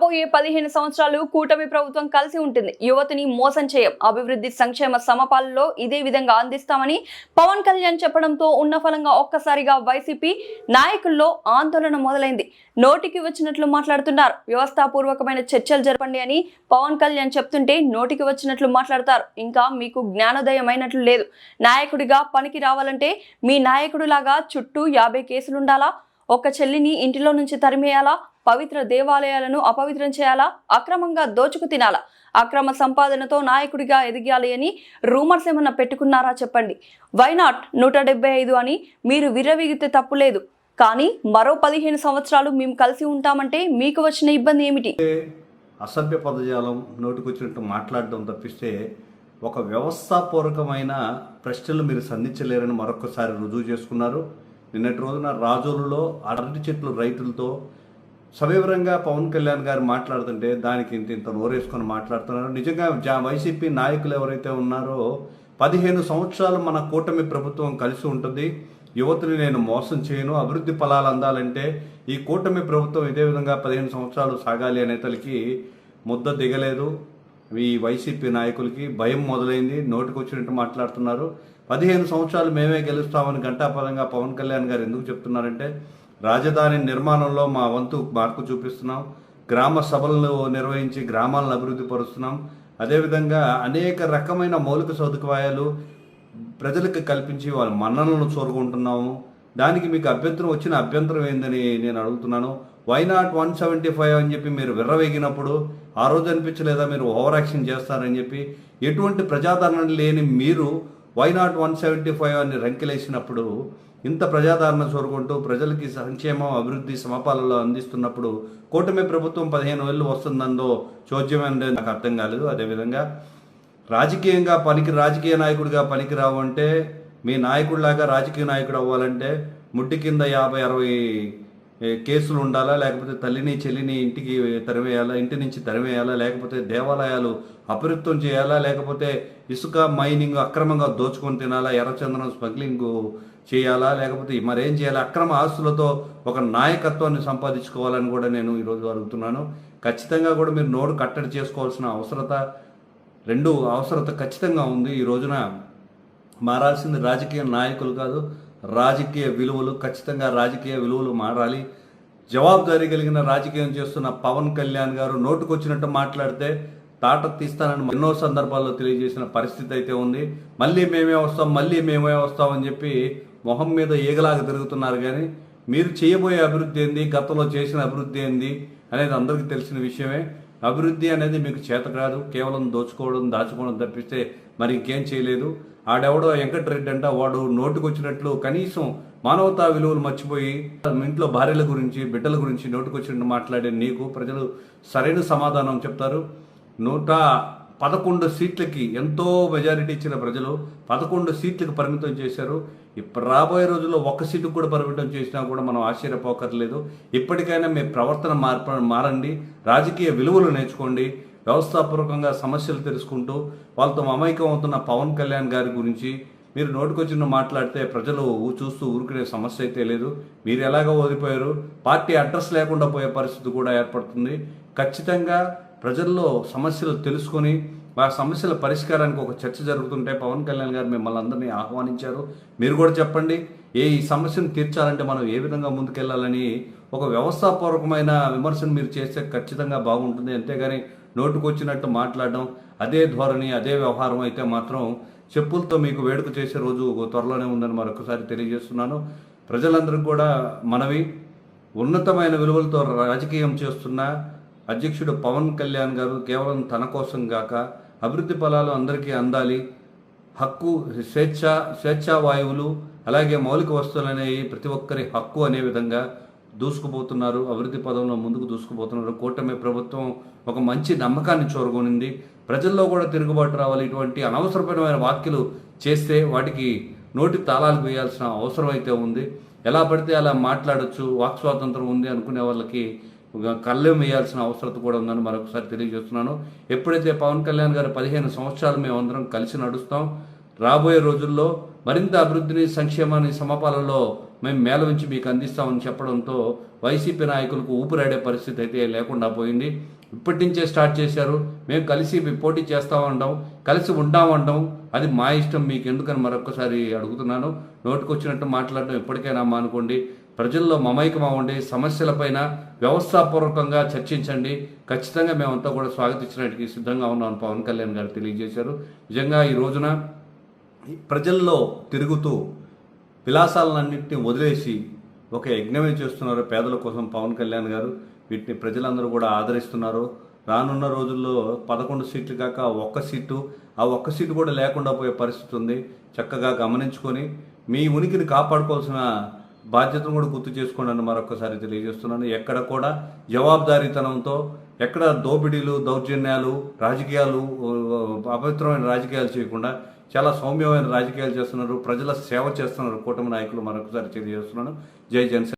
రాబోయే 15 సంవత్సరాలు కూటమి ప్రభుత్వం కలిసి ఉంటుంది. యువతిని మోసం చేయం, అభివృద్ధి సంక్షేమ సమపాలలో ఇదే విధంగా అందిస్తామని పవన్ కళ్యాణ్ చెప్పడంతో ఉన్న ఫలంగా ఒక్కసారిగా వైసీపీ నాయకుల్లో ఆందోళన మొదలైంది. నోటికి వచ్చినట్లు మాట్లాడుతున్నారు. వ్యవస్థాపూర్వకమైన చర్చలు జరపండి అని పవన్ కళ్యాణ్ చెప్తుంటే నోటికి వచ్చినట్లు మాట్లాడతారు. ఇంకా మీకు జ్ఞానోదయం అయినట్లు లేదు. నాయకుడిగా పనికి రావాలంటే మీ నాయకుడిలాగా చుట్టూ 50 కేసులుండాలా? ఒక్క చెల్లిని ఇంటిలో నుంచి తరిమేయాలా? పవిత్ర దేవాలయాలను అపవిత్రం చేయాలా? అక్రమంగా దోచుకు తినాలా? అక్రమ సంపాదనతో నాయకుడిగా ఎదిగాలి అని రూమర్స్ ఏమన్నా పెట్టుకున్నారా చెప్పండి. వైనాట్ 175 అని మీరు విర్రవీగితే తప్పులేదు. కానీ మరో 15 సంవత్సరాలు మేము కలిసి ఉంటామంటే మీకు వచ్చిన ఇబ్బంది ఏమిటి? అసభ్య పదజాలం నోటికొచ్చినట్టు మాట్లాడడం తప్పిస్తే ఒక వ్యవస్థాపూర్వకమైన ప్రశ్నలు మీరు సంధించలేరని మరొకసారి రుజువు చేసుకున్నారు. నిన్నటి రోజున రాజోలులో అరటి చెట్లు రైతులతో సవివరంగా పవన్ కళ్యాణ్ గారు మాట్లాడుతుంటే దానికి ఇంత నోరేసుకొని మాట్లాడుతున్నారు. నిజంగా వైసీపీ నాయకులు ఎవరైతే ఉన్నారో 15 సంవత్సరాలు మన కూటమి ప్రభుత్వం కలిసి ఉంటుంది, యువతిని నేను మోసం చేయను, అభివృద్ధి ఫలాలు అందాలంటే ఈ కూటమి ప్రభుత్వం ఇదే విధంగా 15 సంవత్సరాలు సాగాలి అనే తలకి ముద్ద దిగలేదు. ఈ వైసీపీ నాయకులకి భయం మొదలైంది. నోటికొచ్చినట్టు మాట్లాడుతున్నారు. 15 సంవత్సరాలు మేమే గెలుస్తామని ఘంటాపరంగా పవన్ కళ్యాణ్ గారు ఎందుకు చెప్తున్నారంటే రాజధాని నిర్మాణంలో మా వంతు మార్పు చూపిస్తున్నాం, గ్రామ సభలను నిర్వహించి గ్రామాలను అభివృద్ధి పరుస్తున్నాం, అదేవిధంగా అనేక రకమైన మౌలిక సదుపాయాలు ప్రజలకు కల్పించి వాళ్ళ మన్ననలను చూరుకుంటున్నాము. దానికి మీకు అభ్యంతరం ఏందని నేను అడుగుతున్నాను. వైనాట్ 175 అని చెప్పి మీరు విర్రవేగినప్పుడు ఆ రోజు అనిపించలేదా మీరు ఓవర్ యాక్షన్ చేస్తారని చెప్పి? ఎటువంటి ప్రజాదరణ లేని మీరు వైనాట్ 175 అని రంకెలేసినప్పుడు, ఇంత ప్రజాదరణ చూరుకుంటూ ప్రజలకి సంక్షేమం అభివృద్ధి సమపాలలో అందిస్తున్నప్పుడు కూటమి ప్రభుత్వం 15 ఏళ్ళు వస్తుందో చోద్యమైనది నాకు అర్థం కాలేదు. అదేవిధంగా రాజకీయ నాయకుడిగా పనికిరావు అంటే, మీ నాయకుడిలాగా రాజకీయ నాయకుడు అవ్వాలంటే ముట్టి కింద 50-60 కేసులు ఉండాలా, లేకపోతే తల్లిని చెల్లిని ఇంటి నుంచి తరిమేయాలా, లేకపోతే దేవాలయాలు అపవిత్రం చేయాలా, లేకపోతే ఇసుక మైనింగ్ అక్రమంగా దోచుకొని తినాలా, ఎర్రచందనం స్మగ్లింగ్ చేయాలా, లేకపోతే మరేం చేయాలి? అక్రమ ఆస్తులతో ఒక నాయకత్వాన్ని సంపాదించుకోవాలని కూడా నేను ఈరోజు అడుగుతున్నాను. ఖచ్చితంగా కూడా మీరు నోరు కట్టడి చేసుకోవాల్సిన అవసరత ఖచ్చితంగా ఉంది. ఈ రోజున మారాల్సింది రాజకీయ నాయకులు కాదు, రాజకీయ విలువలు. ఖచ్చితంగా రాజకీయ విలువలు మారాలి. జవాబుదారీ కలిగిన రాజకీయం చేస్తున్న పవన్ కళ్యాణ్ గారు నోటుకొచ్చినట్టు మాట్లాడితే తాట తీస్తానని ఎన్నో సందర్భాల్లో తెలియజేసిన పరిస్థితి అయితే ఉంది. మళ్ళీ మేమే వస్తాం అని చెప్పి మొహం మీద ఈగలాగా తిరుగుతున్నారు. కానీ మీరు చేయబోయే అభివృద్ధి ఏంది, గతంలో చేసిన అభివృద్ధి ఏంది అనేది అందరికీ తెలిసిన విషయమే. అభివృద్ధి అనేది మీకు చేత కాదు, కేవలం దాచుకోవడం తప్పిస్తే మరి ఇంకేం చేయలేదు. ఆడెవడో వెంకటరెడ్డి అంట, వాడు నోటుకొచ్చినట్లు కనీసం మానవతా విలువలు మర్చిపోయి ఇంట్లో భార్యల గురించి బిడ్డల గురించి నోటుకొచ్చినట్టు మాట్లాడే నీకు ప్రజలు సరైన సమాధానం చెప్తారు. 111 సీట్లకి ఎంతో మెజారిటీ ఇచ్చిన ప్రజలు 11 సీట్లకు పరిమితం చేశారు. ఇప్పుడు రాబోయే రోజుల్లో 1 సీటుకు కూడా పరిమితం చేసినా కూడా మనం ఆశ్చర్యపోకర్లేదు. ఇప్పటికైనా మీ ప్రవర్తన మారండి, రాజకీయ విలువలు నేర్చుకోండి. వ్యవస్థాపూర్వకంగా సమస్యలు తెలుసుకుంటూ వాళ్ళతో మమైకం అవుతున్న పవన్ కళ్యాణ్ గారి గురించి మీరు నోటికొచ్చిన మాట్లాడితే ప్రజలు చూస్తూ ఊరుకునే సమస్య అయితే లేదు. మీరు ఎలాగో ఓడిపోయారు, పార్టీ అడ్రస్ లేకుండా పోయే పరిస్థితి కూడా ఏర్పడుతుంది. ఖచ్చితంగా ప్రజల్లో సమస్యలు తెలుసుకొని ఆ సమస్యల పరిష్కారానికి ఒక చర్చ జరుగుతుంటే పవన్ కళ్యాణ్ గారు మిమ్మల్ని అందరినీ ఆహ్వానించారు. మీరు కూడా చెప్పండి, ఈ సమస్యను తీర్చాలంటే మనం ఏ విధంగా ముందుకెళ్లాలని ఒక వ్యవస్థాపూర్వకమైన విమర్శను మీరు చేస్తే ఖచ్చితంగా బాగుంటుంది. అంతేగాని నోటుకొచ్చినట్టు మాట్లాడడం, అదే ధోరణి, అదే వ్యవహారం అయితే మాత్రం చెప్పులతో మీకు వేడుక చేసే రోజు త్వరలోనే ఉందని మరొకసారి తెలియజేస్తున్నాను. ప్రజలందరికీ కూడా మనవి, ఉన్నతమైన విలువలతో రాజకీయం చేస్తున్న అధ్యక్షుడు పవన్ కళ్యాణ్ గారు కేవలం తన కోసం గాక అభివృద్ధి ఫలాలు అందరికీ అందాలి, హక్కు, స్వేచ్ఛా వాయువులు, అలాగే మౌలిక వస్తువులు అనేవి ప్రతి ఒక్కరి హక్కు అనే విధంగా దూసుకుపోతున్నారు. అభివృద్ధి పదంలో ముందుకు దూసుకుపోతున్నారు. కూటమి ప్రభుత్వం ఒక మంచి నమ్మకాన్ని చూరగొనింది. ప్రజల్లో కూడా తిరుగుబాటు రావాలి. ఇటువంటి అనవసరమైన వ్యాఖ్యలు చేస్తే వాటికి నోటి తాళాలు వేయాల్సిన అవసరం అయితే ఉంది. ఎలా పడితే అలా మాట్లాడచ్చు, వాక్ స్వాతంత్రం ఉంది అనుకునే వాళ్ళకి కళ్ళెం వేయాల్సిన అవసరం కూడా ఉందని మరొకసారి తెలియజేస్తున్నాను. ఎప్పుడైతే పవన్ కళ్యాణ్ గారు 15 సంవత్సరాలు మేమందరం కలిసి నడుస్తాం, రాబోయే రోజుల్లో మరింత అభివృద్ధిని సంక్షేమాన్ని సమపాలలో మేము మేళవించి మీకు అందిస్తామని చెప్పడంతో వైసీపీ నాయకులకు ఊపిరాడే పరిస్థితి అయితే లేకుండా పోయింది. ఇప్పటి నుంచే స్టార్ట్ చేశారు. మేము కలిసి పోటీ చేస్తామంటాం, కలిసి ఉంటామంటాం. అది మా ఇష్టం, మీకు ఎందుకని మరొకసారి అడుగుతున్నాను. నోటికొచ్చినట్టు మాట్లాడడం ఇప్పటికైనా మానుకోండి. ప్రజల్లో మమైకం అవ్వండి. సమస్యలపైన వ్యవస్థాపూర్వకంగా చర్చించండి. ఖచ్చితంగా మేమంతా కూడా స్వాగతించడానికి సిద్ధంగా ఉన్నామని పవన్ కళ్యాణ్ గారు తెలియజేశారు. నిజంగా ఈ రోజున ప్రజల్లో తిరుగుతూ విలాసాలన్నింటినీ వదిలేసి ఒక యజ్ఞమే చేస్తున్నారు పేదల కోసం పవన్ కళ్యాణ్ గారు. వీటిని ప్రజలందరూ కూడా ఆదరిస్తున్నారు. రానున్న రోజుల్లో 11 సీట్లు కాక ఒక్క సీటు, ఆ ఒక్క సీటు కూడా లేకుండా పోయే పరిస్థితి ఉంది. చక్కగా గమనించుకొని మీ ఉనికిని కాపాడుకోవాల్సిన బాధ్యతను కూడా గుర్తు చేసుకోండి అని మరొకసారి తెలియజేస్తున్నాను. ఎక్కడ కూడా జవాబుదారీతనంతో, ఎక్కడ దోపిడీలు, దౌర్జన్యాలు, రాజకీయాలు, అపవిత్రమైన రాజకీయాలు చేయకుండా చాలా సౌమ్యమైన రాజకీయాలు చేస్తున్నారు. ప్రజల సేవ చేస్తున్నారు కూటమి నాయకులు. మరొకసారి తెలియజేస్తున్నాను. జై జనసేన.